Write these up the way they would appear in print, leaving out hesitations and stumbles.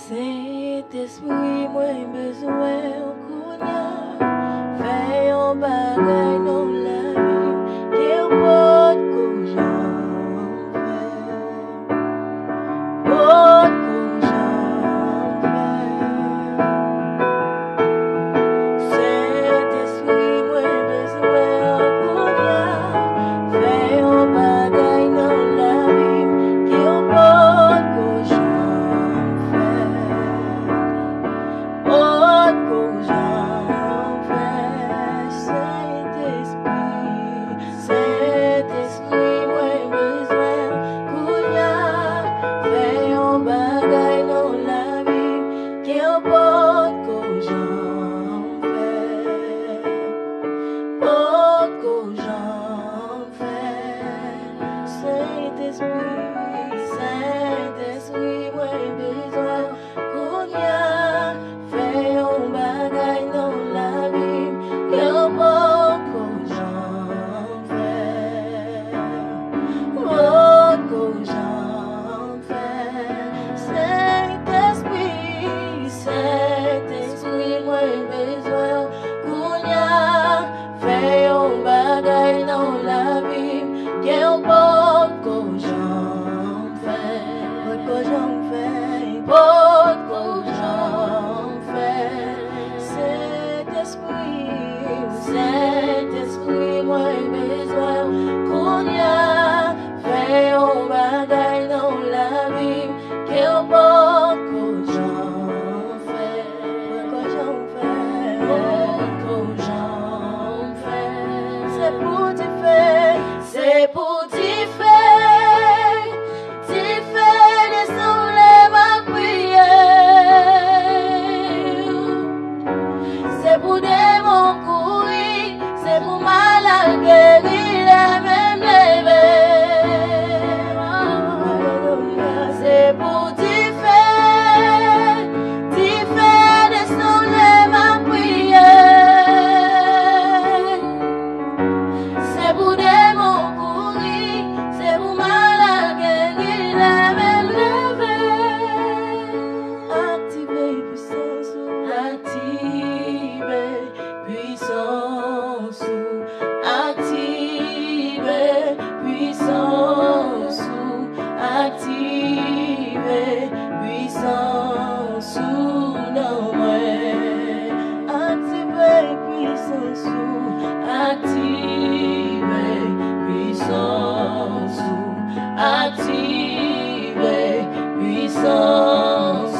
Saint-Esprit, moi besoin kounya. Fais un bagay dans la vie, qu'il POTKO j'en fais. POTKO j'en fais. Saint-Esprit, moi besoin kounya. Fais un bagay dans la vie, qu'il POTKO j'en fais. POTKO j'en fais. Saint-Esprit, moi besoin kounya. Fais un bagay dans la vie, qu'il POTKO j'en fais. POTKO j'en fais. Saint-Esprit, moi besoin kounya. Fais un bagay dans la vie, qu'il POTKO j'en fais. POTKO j'en fais. Saint-Esprit, moi besoin kounya. Fais un bagay dans la vie, qu'il POTKO j'en fais. POTKO j'en fais. POTKO j'en fais. Saint-Esprit, moi besoin kounya. Fais un bagay dans la vie, qu'il POTKO j'en fais. POTKO j'en fais. POTKO j'en fais. C'est pour t'y faire, c'est pour t'y faire. T'y faire descendre les ma prière. C'est pour démons courir, c'est pour malades guérir, les mêmes lever. C'est pour t'y faire descendre les ma prière. C'est pour démons courir, c'est pour malades guérir, les mêmes lever. Activez puissance, activez puissance, activez puissance, activez puissance, non moins. Activez puissance, activez puissance, activez puissance,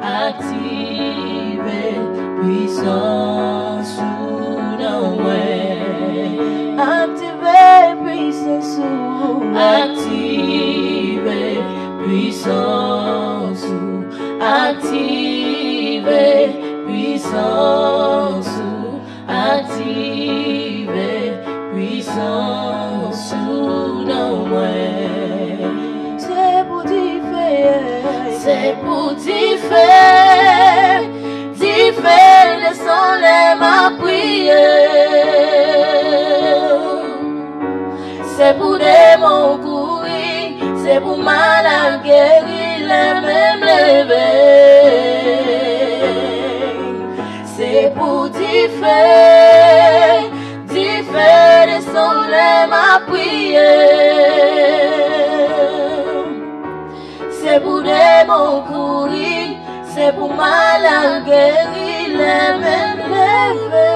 activez puissance, non moins. Activez puissance, activez puissance, activez puissance, activez puissance, non moins. C'est pour t'y faire, c'est pour t'y faire, descendre les ma prière. C'est pour démons courir, c'est pour malades guérir, les mêmes lever. C'est pour t'y faire descendre les ma prière. C'est pour démons courir, c'est pour malades guérir, les mêmes lever.